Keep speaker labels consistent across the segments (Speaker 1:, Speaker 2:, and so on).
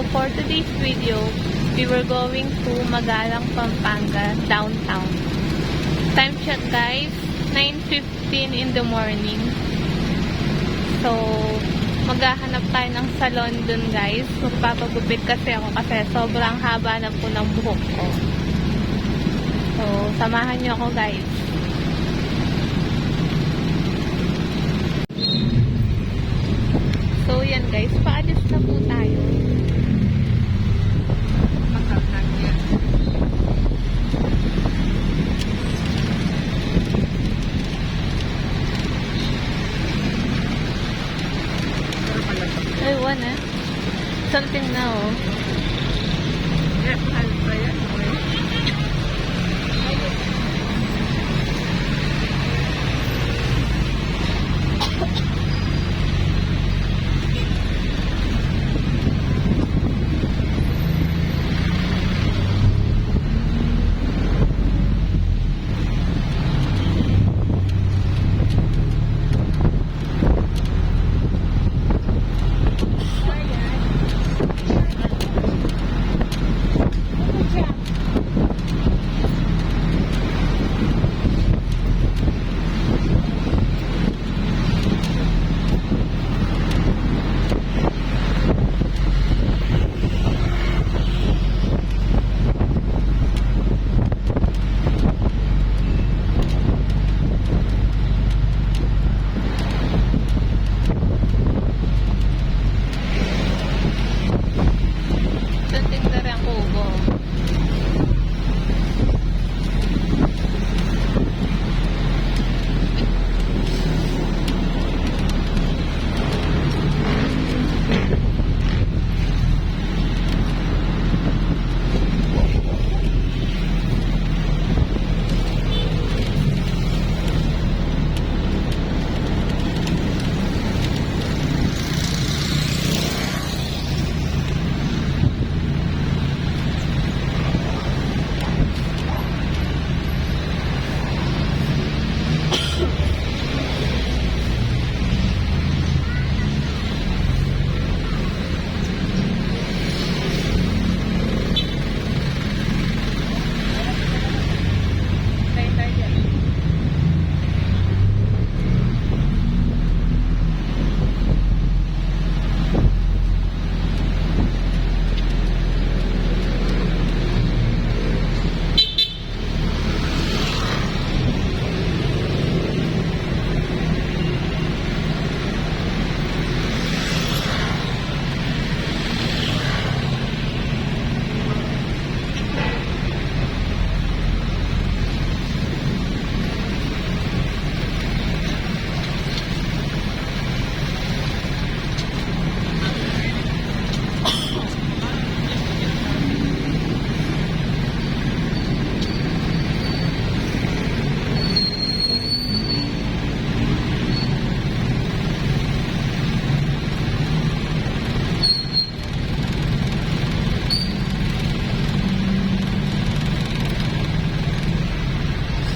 Speaker 1: for today's video, we were going to Magalang, Pampanga, downtown. Time check guys, 9:15 in the morning. So, maghahanap tayo ng salon dun guys. Magpapagupit kasi ako kasi sobrang haba na po ng buhok ko. So, samahan nyo ako guys. So, yan guys. Paalis na po tayo.
Speaker 2: Makakak yan.
Speaker 1: Ay, one something now.
Speaker 2: Yeah, mahal pa yan.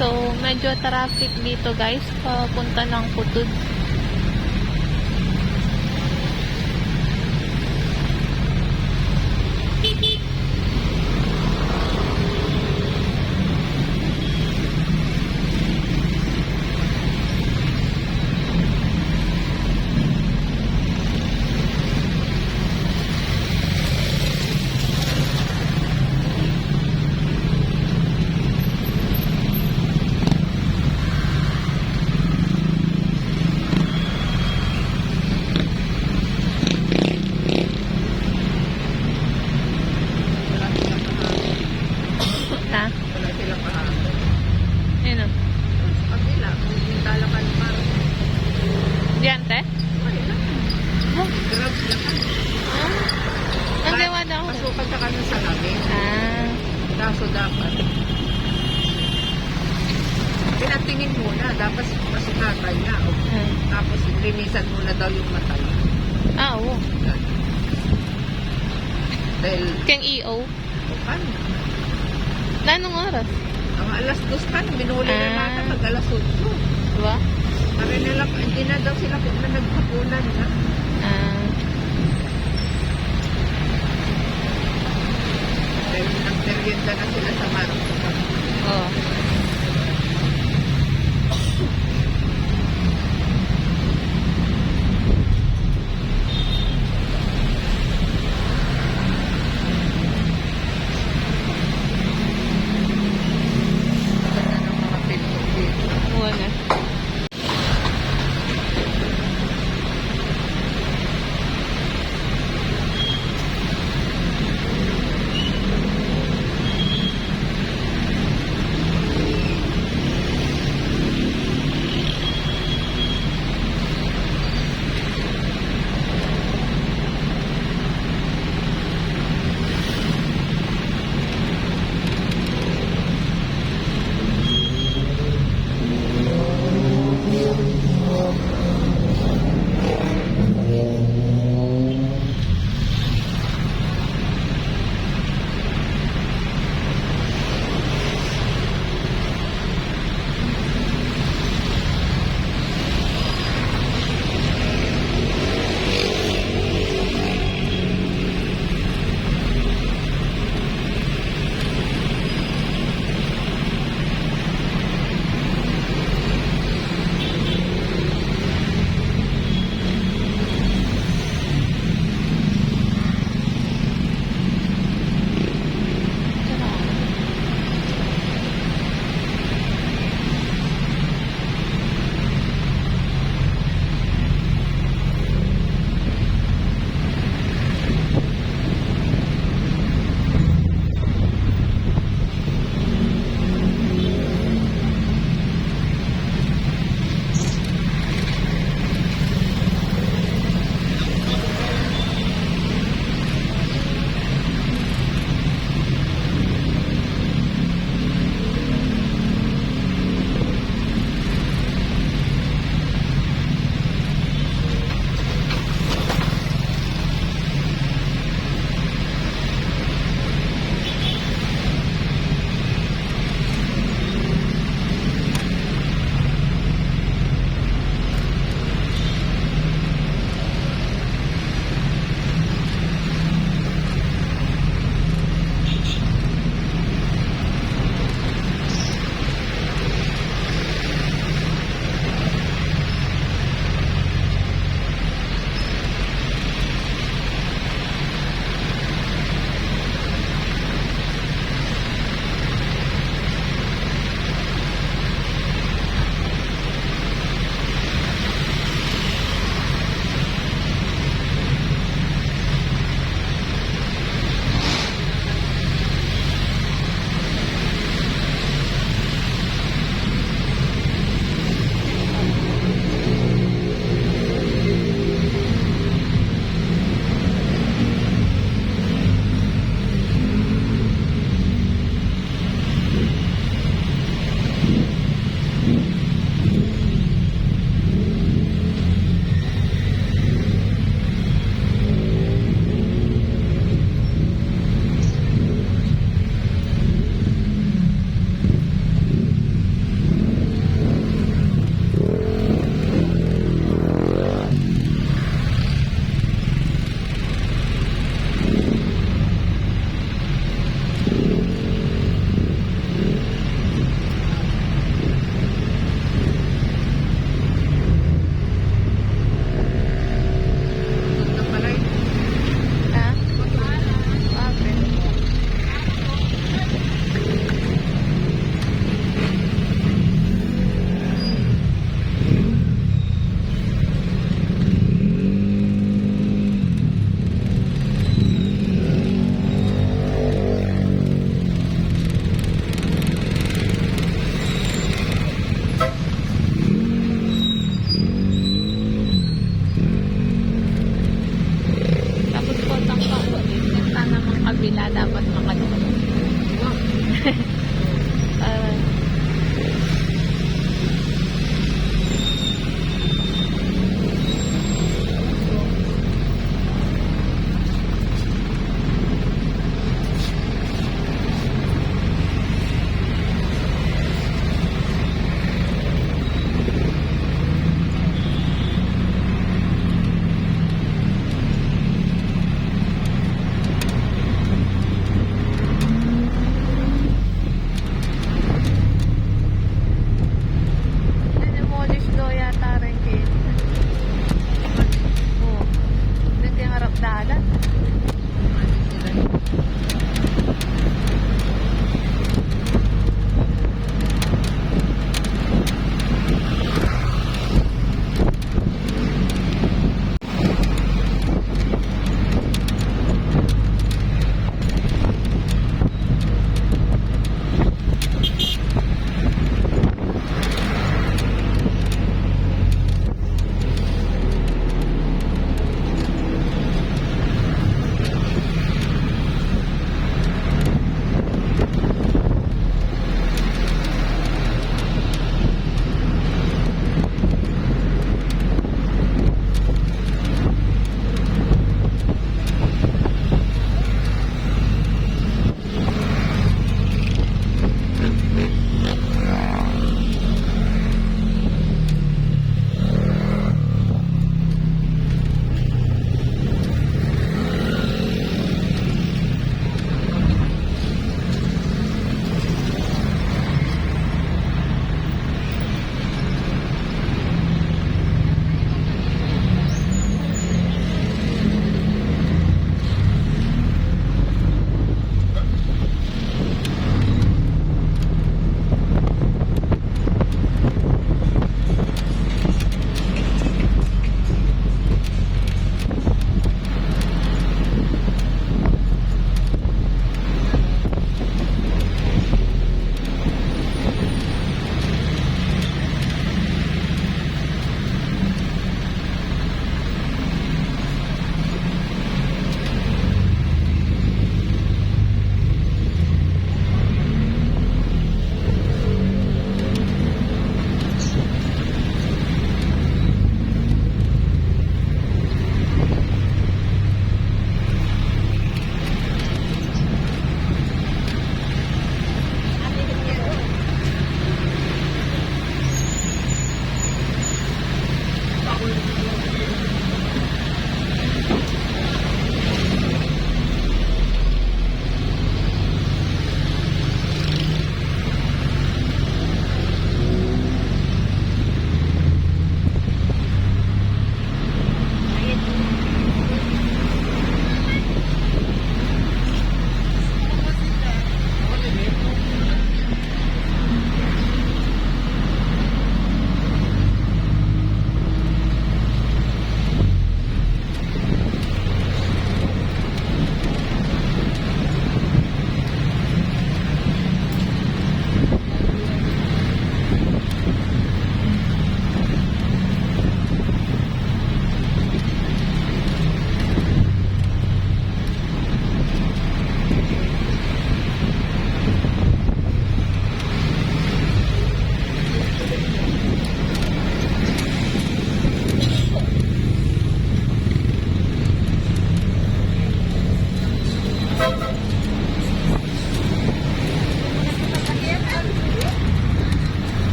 Speaker 1: So, medyo traffic dito guys, papunta ng Putud. Diyan, te?
Speaker 2: Grab lang.
Speaker 1: Ang gawa daw.
Speaker 2: Masukan ka kami sa labi. Kaso dapat. Pinatingin muna. Dapat masukatan niya. Tapos linisan muna daw yung mata niya.
Speaker 1: Oo.
Speaker 2: Dahil,
Speaker 1: Kang EO.
Speaker 2: paano?
Speaker 1: Anong oras?
Speaker 2: Ang alas 2 kan, binuli na natin pag alas 8.
Speaker 1: Diba?
Speaker 2: Para nila, hindi na daw sila na nagpapunan na. Nagmerienda na sila sa Marcos.
Speaker 1: Oh.
Speaker 2: Maganda ng mga pinto dito.
Speaker 1: Muna.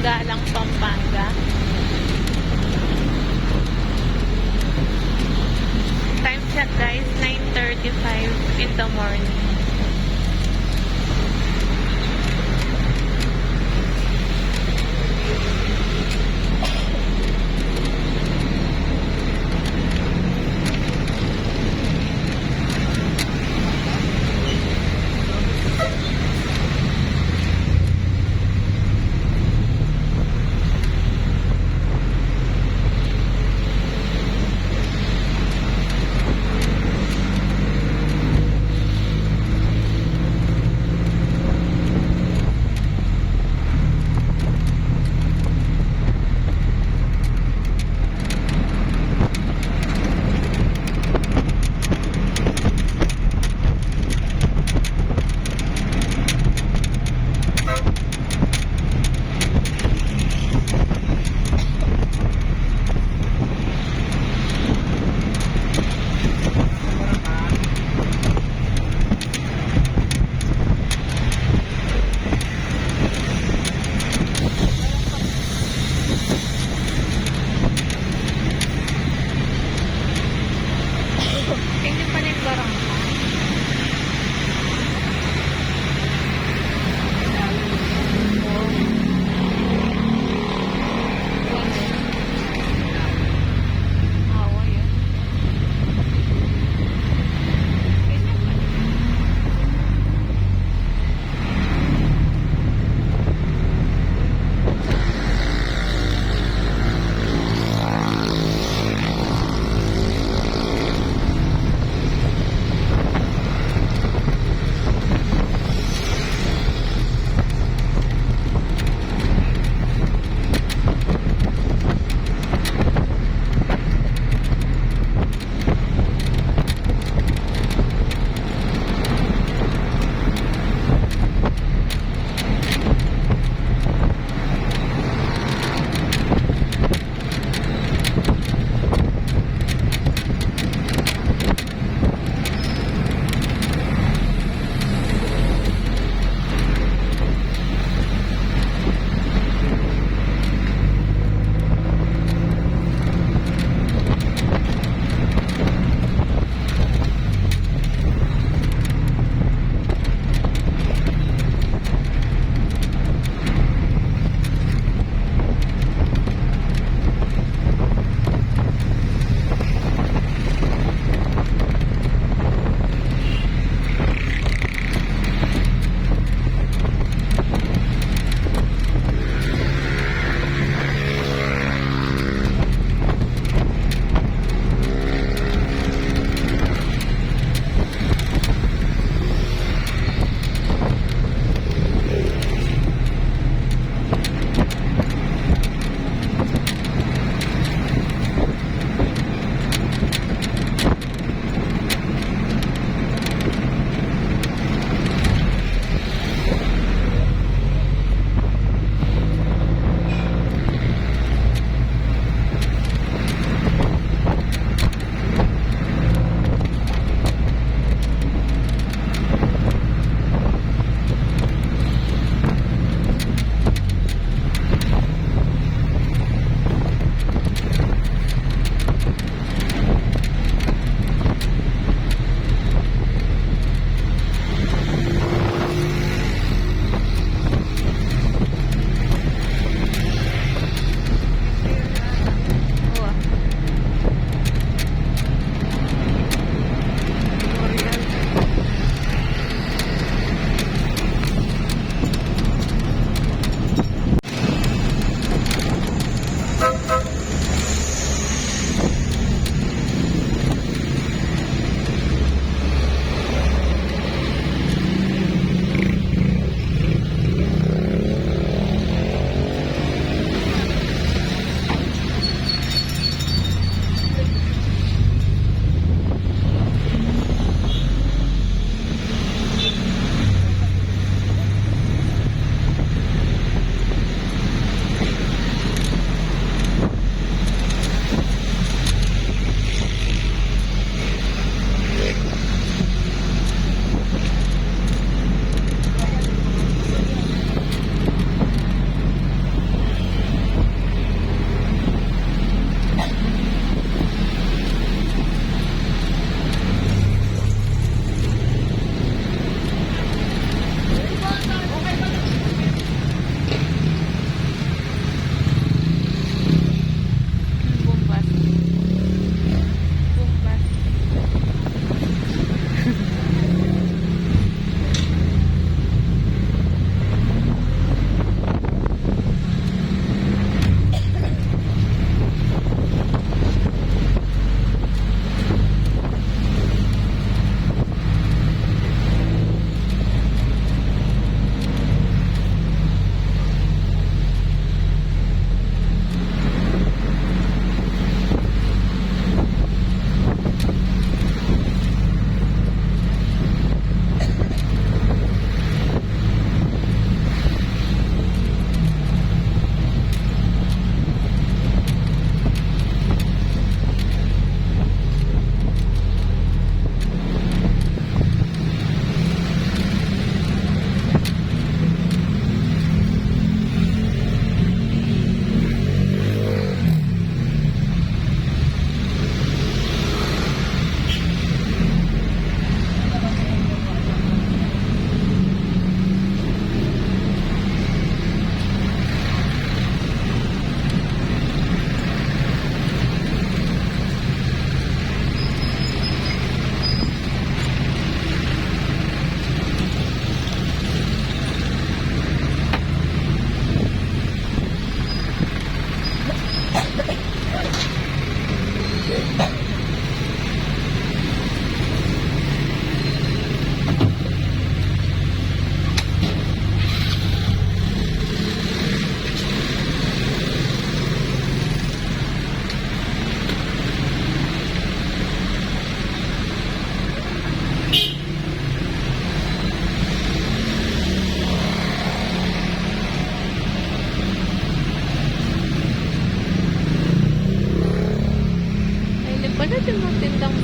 Speaker 1: Magalang, Pampanga. Time check guys, 9:35 in the morning.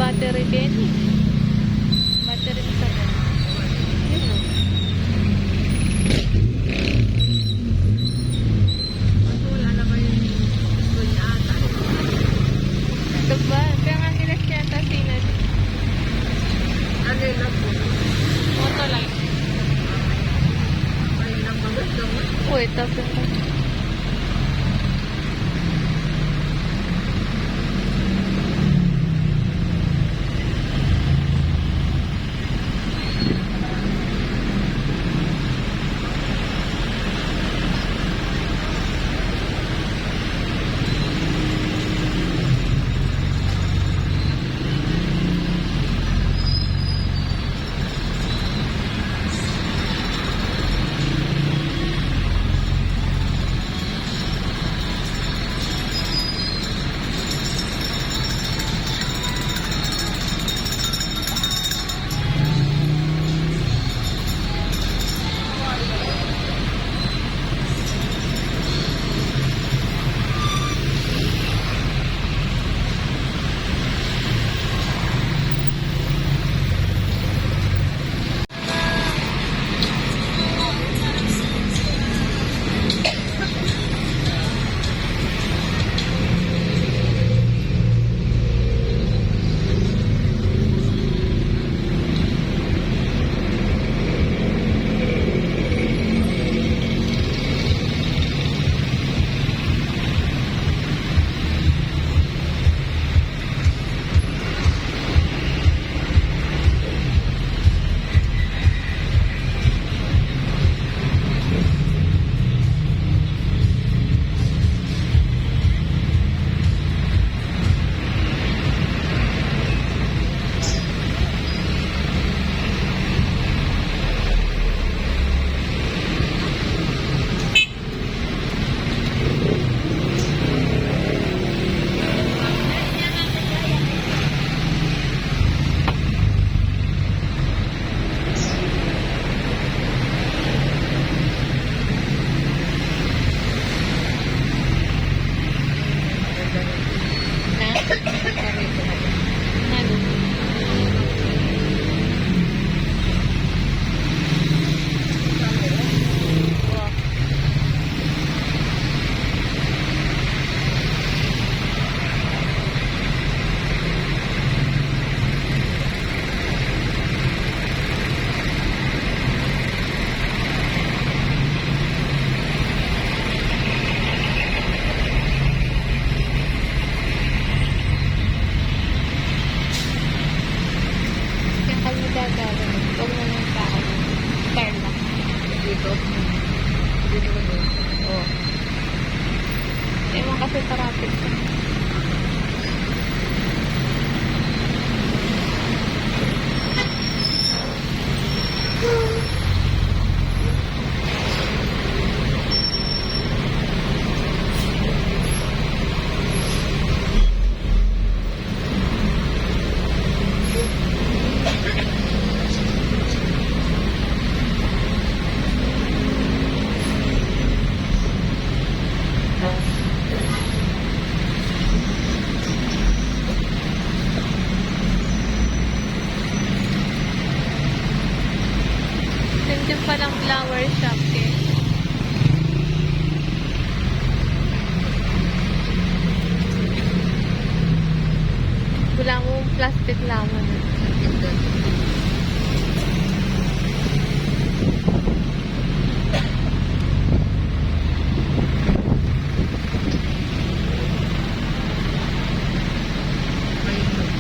Speaker 1: battery din. Battery sa mo. Yun o.
Speaker 2: Kasi wala naman yung gusto niya ata.
Speaker 1: Ito ba? Kaya nga nila siya tasinad.
Speaker 2: Ano yun lang po?
Speaker 1: Motolight.
Speaker 2: Ayun ang maganda mo.
Speaker 1: Uy, tapos na.
Speaker 2: Dito. Dito mo doon.
Speaker 1: Oo. Ewan kasi traffic. Nandiyan pa ng flower shop eh. Wala mo plastic lamang.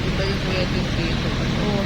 Speaker 2: Iba yung wedding dito.
Speaker 1: Oo.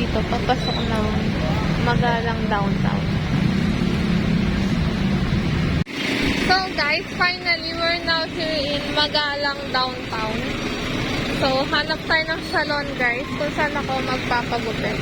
Speaker 1: dito, papasok ng Magalang downtown. So guys, finally, we're now here in Magalang downtown. So, hanap tayo ng salon guys, kung saan ako magpapagupit.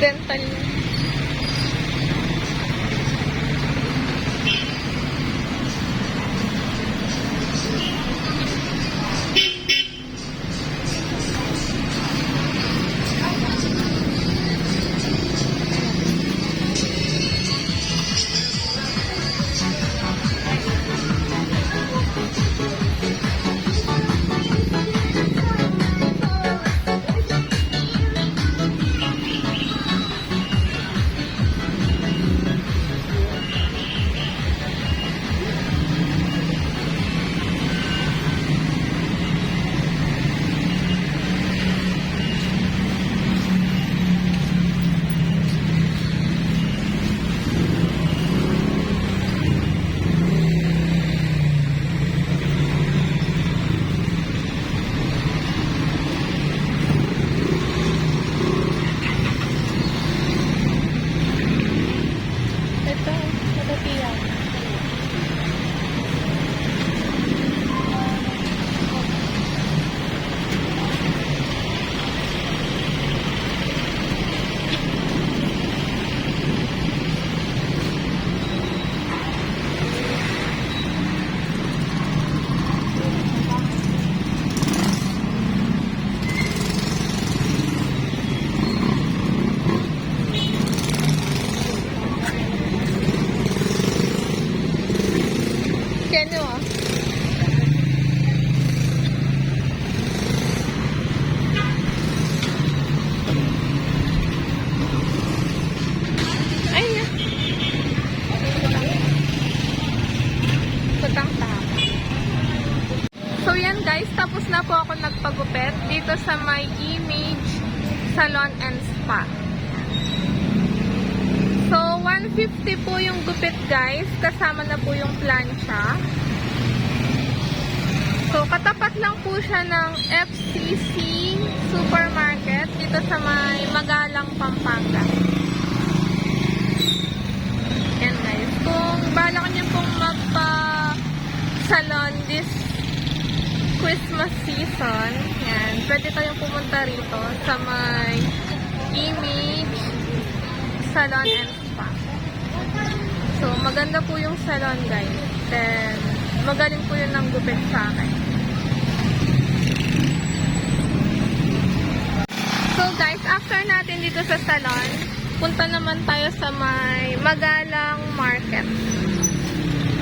Speaker 1: Dental. Ito, matatiyan. Keno ah. Ay na. Putang tama. So yan guys, tapos na po ako nagpagupit dito sa My Image Salon and Spa. So, 150 po yung gupit guys. Kasama na po yung plancha. So, katapat lang po siya ng FCC Supermarket dito sa may Magalang, Pampanga. Yan guys. Kung balak niyo pong magpa-salon this Christmas season, yan, pwede kayong pumunta rito sa may Image Salon and Spa. So, maganda po yung salon, guys. Then, magaling po yun ng gupit sa akin. So, guys, after natin dito sa salon, punta naman tayo sa may Magalang Market.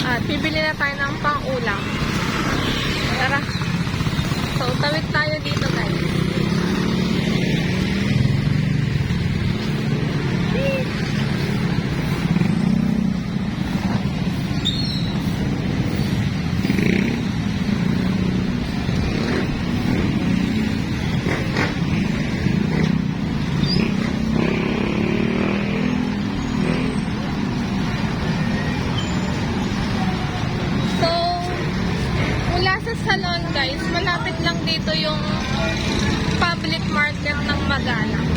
Speaker 1: At bibili na tayo ng pang-ulam. Tara. So, tawid tayo dito, guys. So, mula sa salon, guys, malapit lang dito yung public market ng Magalang.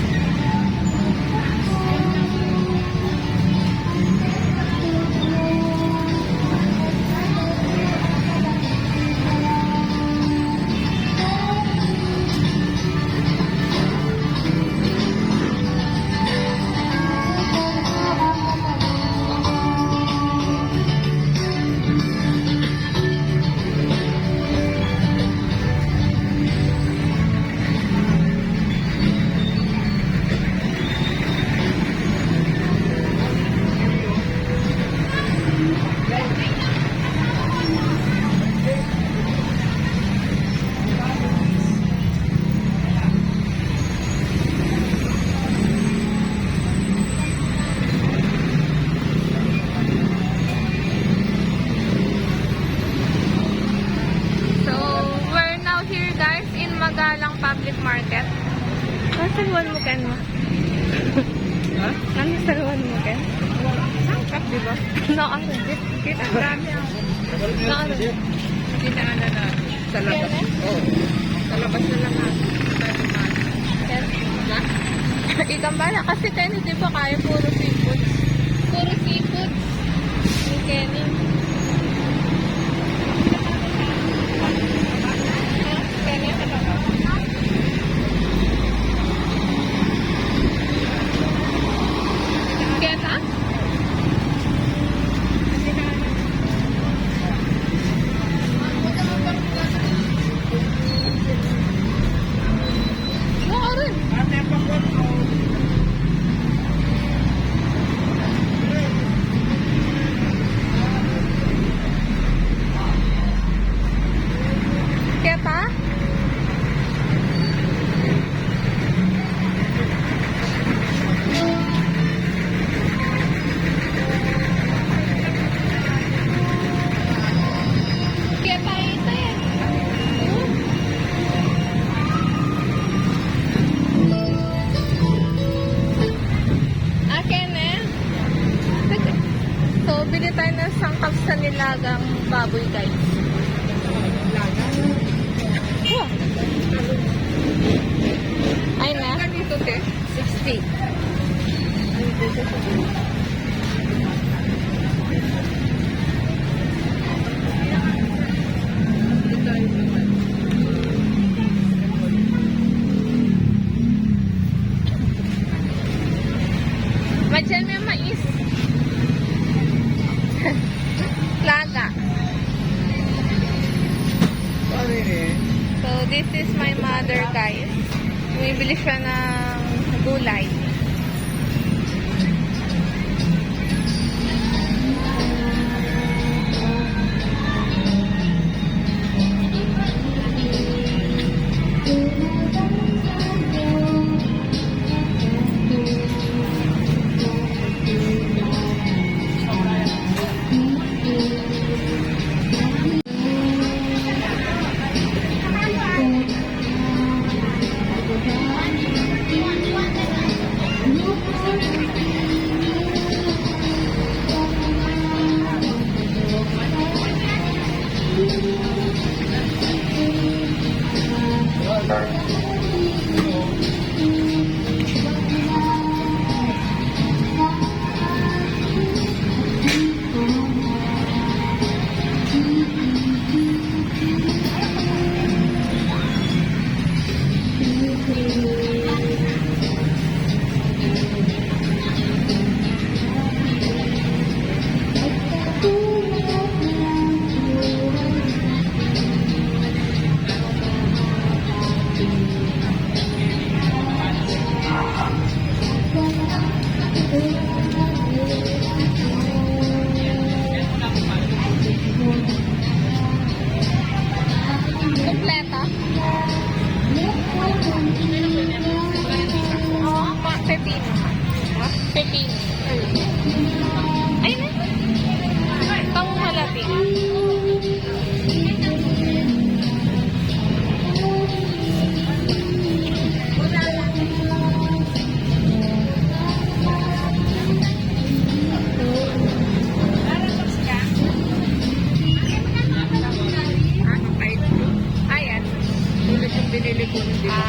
Speaker 1: So, we're now here, guys, in Magalang Public Market. Ano saluan mo, Ken, mo?
Speaker 2: Ha?
Speaker 1: Ano saluan mo, Ken?
Speaker 2: Sangkap, di ba?
Speaker 1: No, ano?
Speaker 2: Kita ang dami ah.
Speaker 1: No, ano?
Speaker 2: Dinaanan na sa labas.
Speaker 1: Kaya na?
Speaker 2: Oo. Sa labas na lang natin.
Speaker 1: Ken? Ikambala kasi Kenny, di ba kaya puro seafood? Puro seafood. Ni Kenny. Kenny, sa baba. Keta? Oo rin. Keta? Keta ito eh. Akin eh. So, bili tayo ng sangkap sa nilagang baboy, guys. Wow. Ay na.
Speaker 2: Ganito, te. 60. Ito ay naman.
Speaker 1: Madyan may mais. Laga.
Speaker 2: Sorry eh.
Speaker 1: So, this is my mother, guys. Bumibili siya ng gulay. Kompleto? Oo, pepino. Pepino. Ay na. Panghalati. Ayan.
Speaker 2: Tulad yung binili ko hindi ko.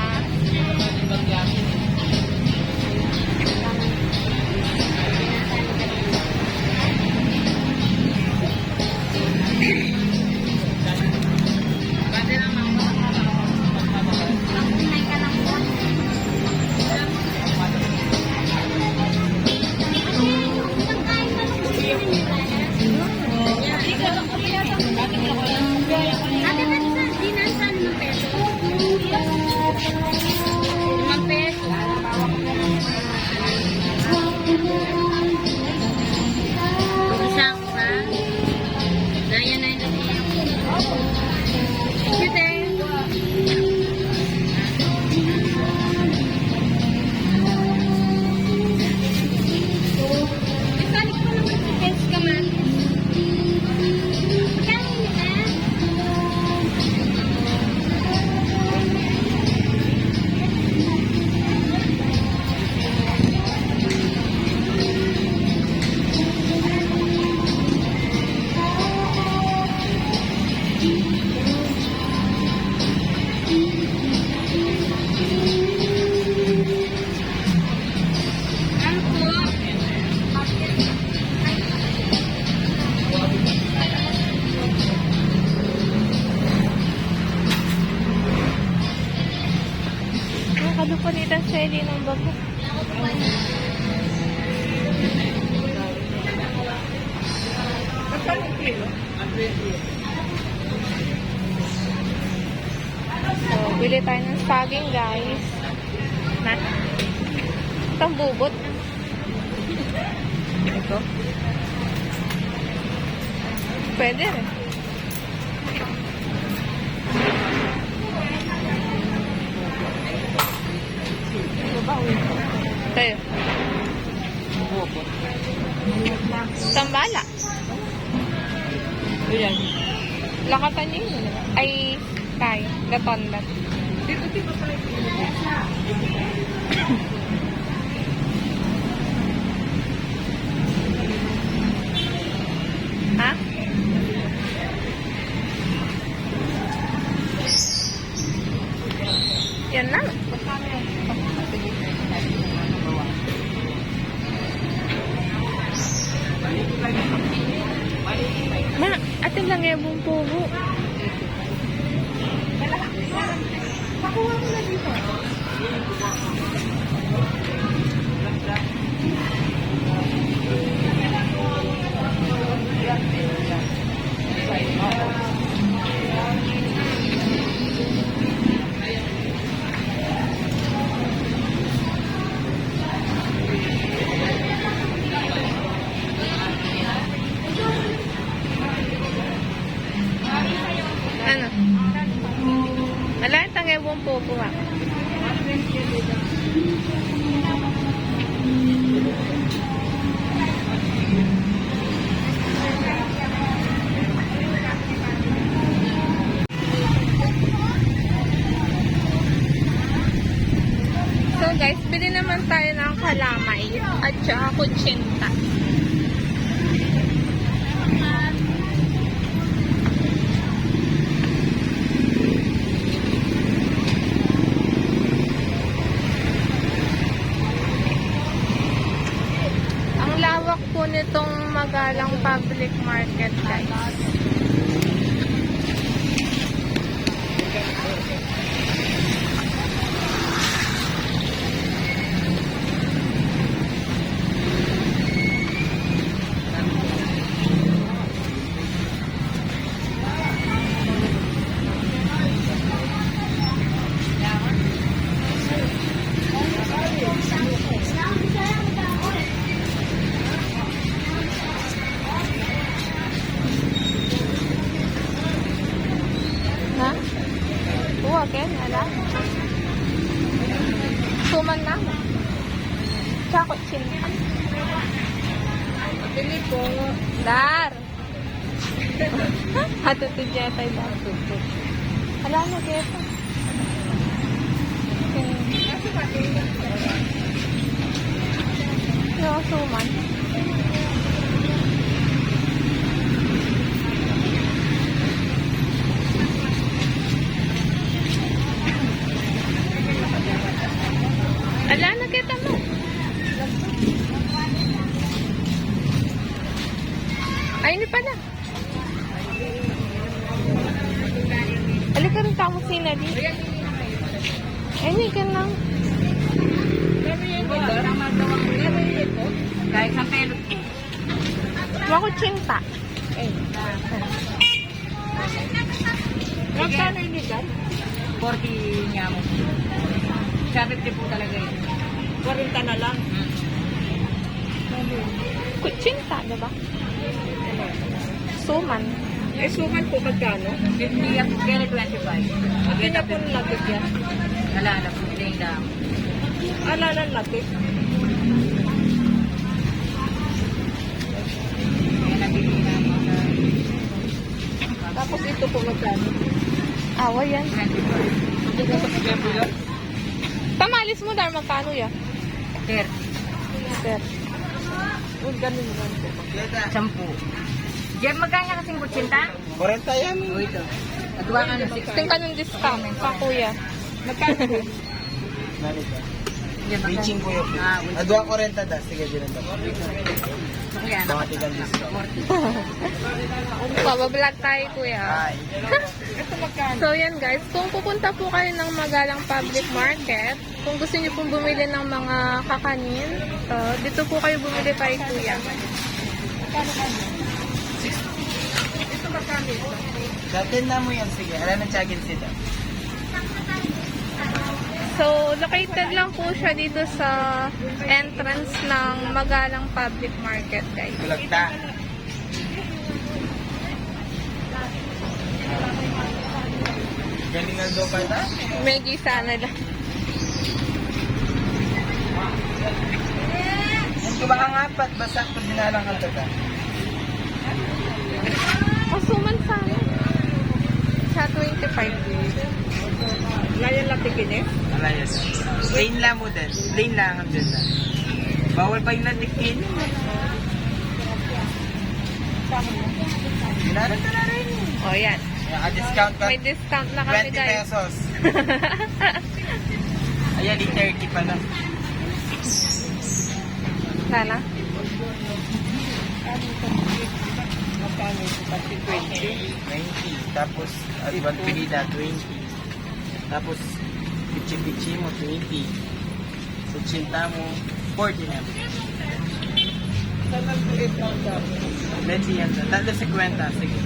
Speaker 1: Nakadupalitan sa Eli ng bago. So, bili tayo ng saging, guys. Na? Itong bubot. Ito. Pwede rin. Tayo. Tambala.
Speaker 2: Ayan.
Speaker 1: Lakatan niyo yun. Ay, kay. Gatondat.
Speaker 2: Dito di ba pala
Speaker 1: Ha? Yan na. Ma, atin lang yung buong pugo.
Speaker 2: Pakuha mo na dito.
Speaker 1: Ano? Wala, tangay buong pugo ha. So guys, bili naman tayo ng kalamay at saka kutsinta. Ang lawak po nitong Magalang Public Market, guys. Ken? Wala? Suman na. Tsaka chinta.
Speaker 2: Pili po.
Speaker 1: Dar! Hatutid niya tayo dar. Hala na, Kepa. Yung suman. Ala, nakita mo. Ay, hindi pala. Alika rin ka mo sinali. Ay, hindi ka lang.
Speaker 2: Kahit sa pelot eh.
Speaker 1: Makutsinta.
Speaker 2: Magkano yung ligan? 40 nga mo. 70 po talaga yun. 40 na lang.
Speaker 1: Kutsinta, diba? Suman.
Speaker 2: Eh, suman po magkano? 50 at kaya 25. Magkita po ng lapit yan. Alala po, hindi lang. Alala ng lapit? Kaya nabili na mga... Tapos ito po magkano?
Speaker 1: Awa yan.
Speaker 2: 25. Ito sa pagkapo yan?
Speaker 1: Tamalis mo, Dar, magkano yan?
Speaker 2: 30.
Speaker 1: Sir.
Speaker 2: Huwag ganun po. 10. Jeff, magkano kasing kutsinta?
Speaker 3: 40 yan.
Speaker 2: O ito. At huwag ka ng 6.
Speaker 1: Tingka ng discount pa, kuya.
Speaker 2: Magkano po?
Speaker 3: Nalita.
Speaker 2: Jeff, magkano?
Speaker 3: Reaching ko yun.
Speaker 2: Ah, wait.
Speaker 3: Adwa 40 da. Sige, dinanda ko.
Speaker 2: Ayan.
Speaker 3: Mga tigang discount.
Speaker 2: 40.
Speaker 1: Pabablog tayo, kuya.
Speaker 3: Ay.
Speaker 2: Ito magkano?
Speaker 1: So, yan guys. Kung pupunta po kayo ng Magalang Public Market, kung gusto niyo pong bumili ng mga kakanin, so, dito po kayo bumili kay kuya.
Speaker 2: Ito magkano ito?
Speaker 3: Datin na mo yan. Sige, alam na tsagin sila.
Speaker 1: So, located lang po siya dito sa entrance ng Magalang Public Market, guys.
Speaker 3: Kulagta. Galing Aldo pa ta?
Speaker 1: May gisa na lang.
Speaker 3: Yung tuba ang apat. Basta kung dinalang ka ta.
Speaker 1: Masuman sana. Sa 25.
Speaker 2: Layan lang tikin eh.
Speaker 3: Alayas. Plain lang mo din. Plain lang ang dyan na. Bawal pa yung natikin. Dinalang ka na rin.
Speaker 1: O, yan.
Speaker 3: Naka-discount ka.
Speaker 1: May discount na kami,
Speaker 3: 20
Speaker 1: guys.
Speaker 3: pesos. Ayan, di 30 pala.
Speaker 1: Sana.
Speaker 2: Magkano ito? Pati 20.
Speaker 3: 20. Tapos, Adwan Pinida, 20. Tapos, pichi-pichi mo, 20. So, chinta mo, 40 na.
Speaker 2: Saan nag-ulit mo daw?
Speaker 3: Let's see yan. Tanda 50. Sige.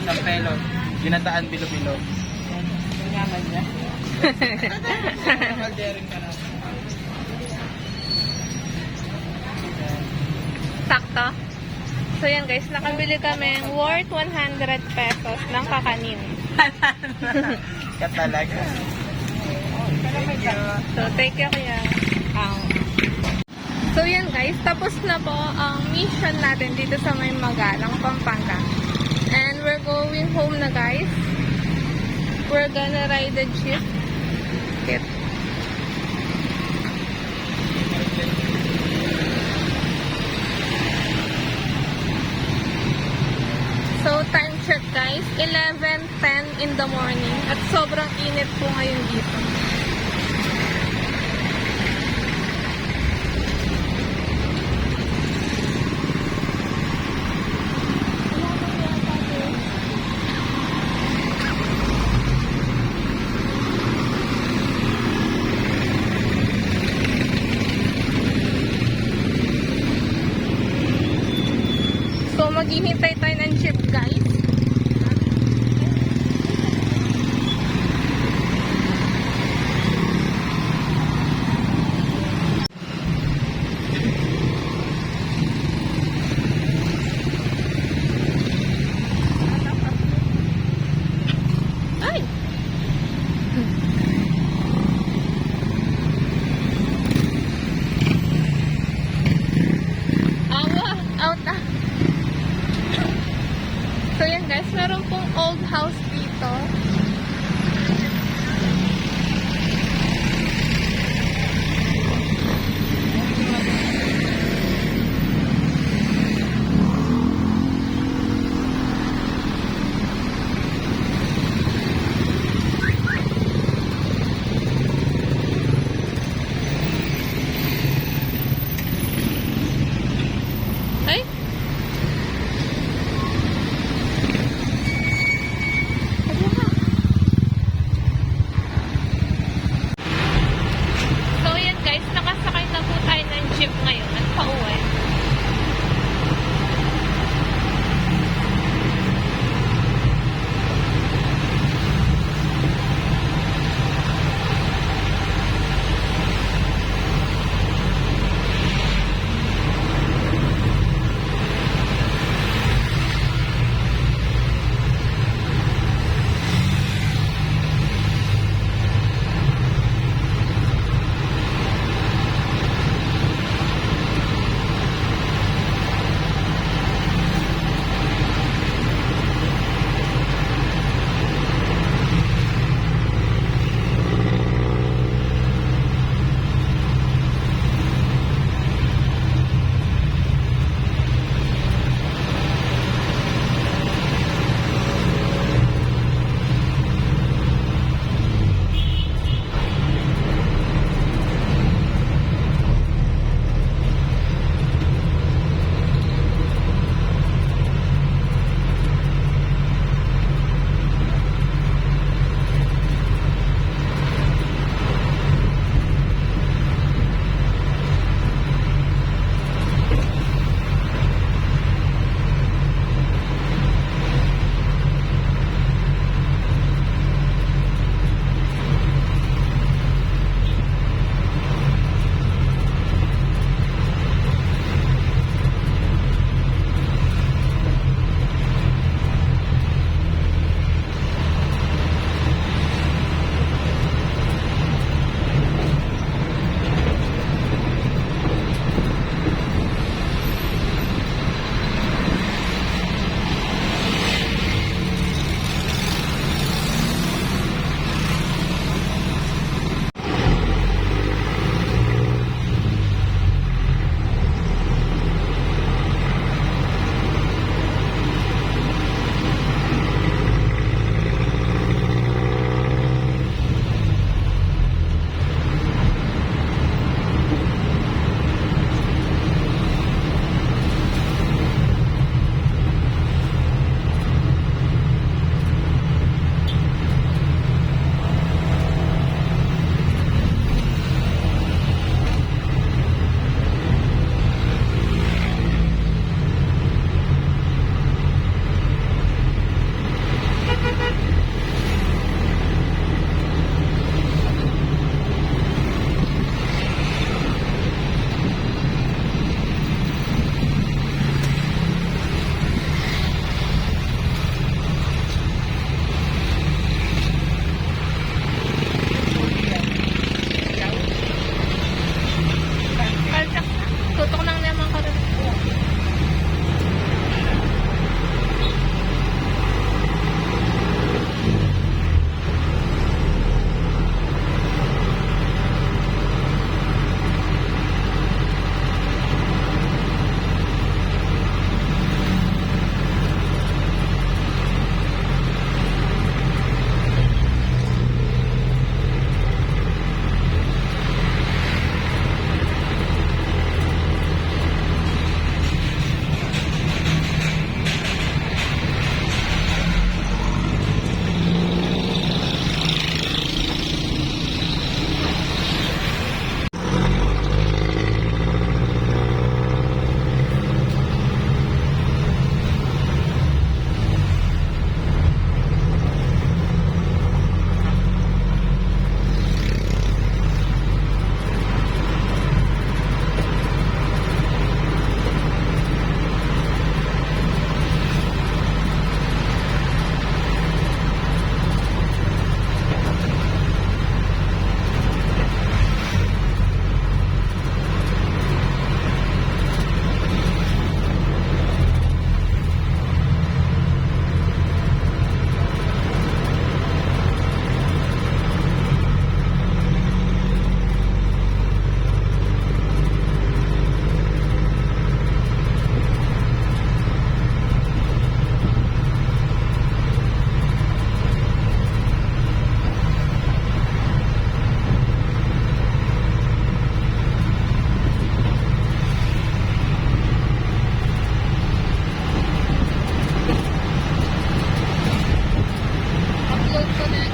Speaker 3: Isang pelo. Ginataan bilo-bilo.
Speaker 2: Yaman niya.
Speaker 3: Kaldering ka na.
Speaker 1: Sakto. So yan guys, nakabili kami worth 100 pesos ng kakanin.
Speaker 3: Ka talaga. Thank you.
Speaker 1: So thank you kuya. So yan guys, tapos na po ang mission natin dito sa may Magalang, Pampanga. And we're going home na guys. We're gonna ride the jeep. Kit. So, time check guys, 11:10 in the morning at sobrang init po ngayon dito. So, maghihintay tayo ng jeep guys. Ay! Awa! Out na! So yan guys, meron pong old house dito.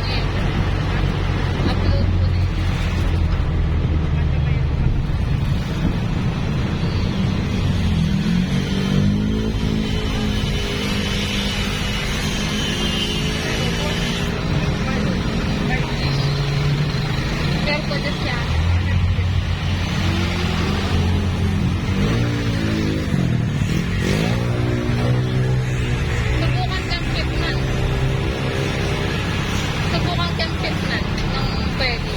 Speaker 1: Ayan. Upload ko na yun. Share ko na siya. Subukan kang shipment. Subukan kang shipment ng pwede.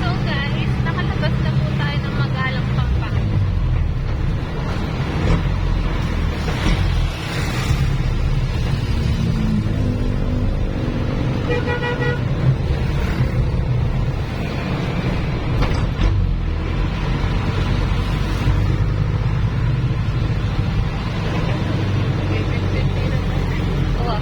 Speaker 1: So guys, nakalabas na po tayo ng Magalang, Pampanga. Oo.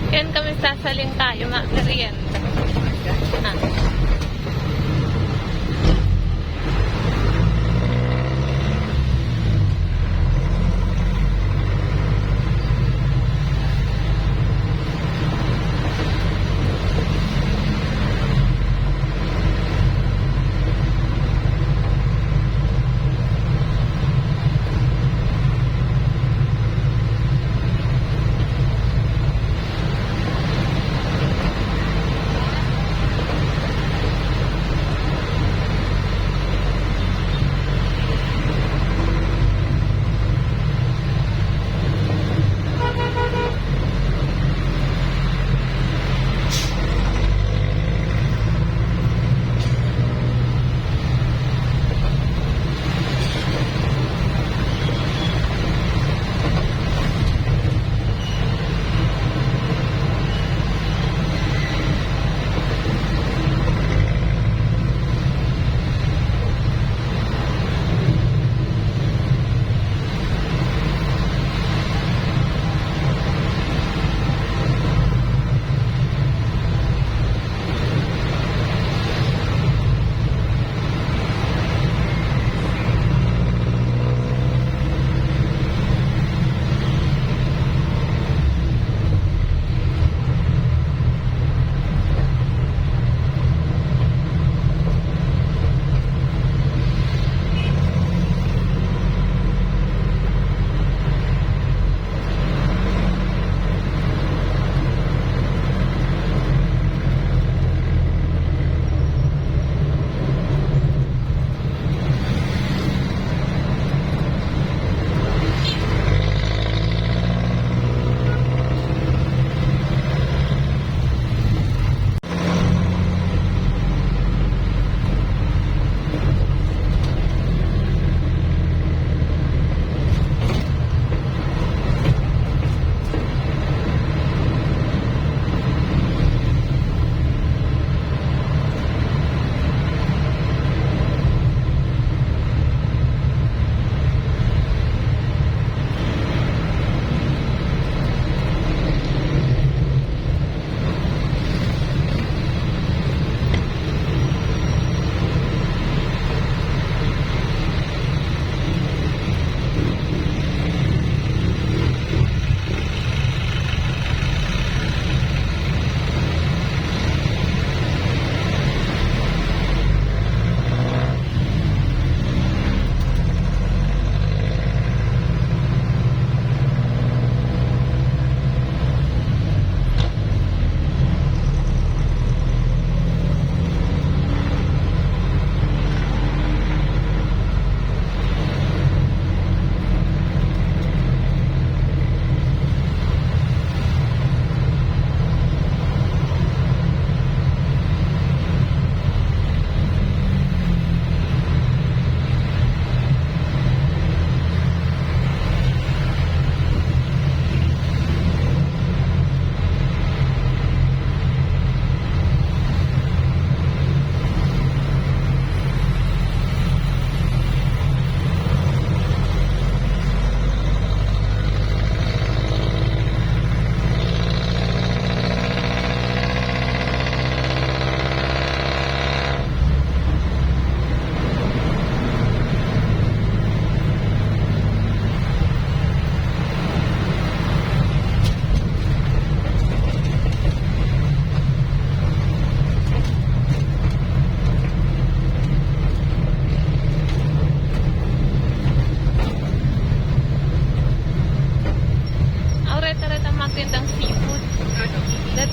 Speaker 1: Yan kami sasaling tayo, merienda. Ah.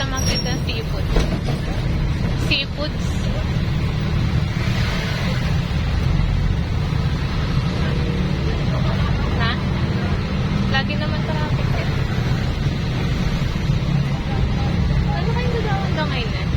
Speaker 1: sa market ng seafood. Seafoods. Na? Lagi naman traffic eh. Ano kayo nagawa hanggang ngayon?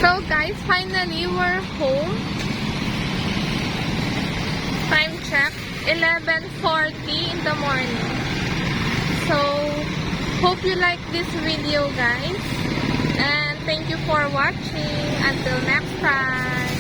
Speaker 1: So guys, finally we're home. Time check, 11:40 in the morning. So, hope you like this video guys. And thank you for watching. Until next time.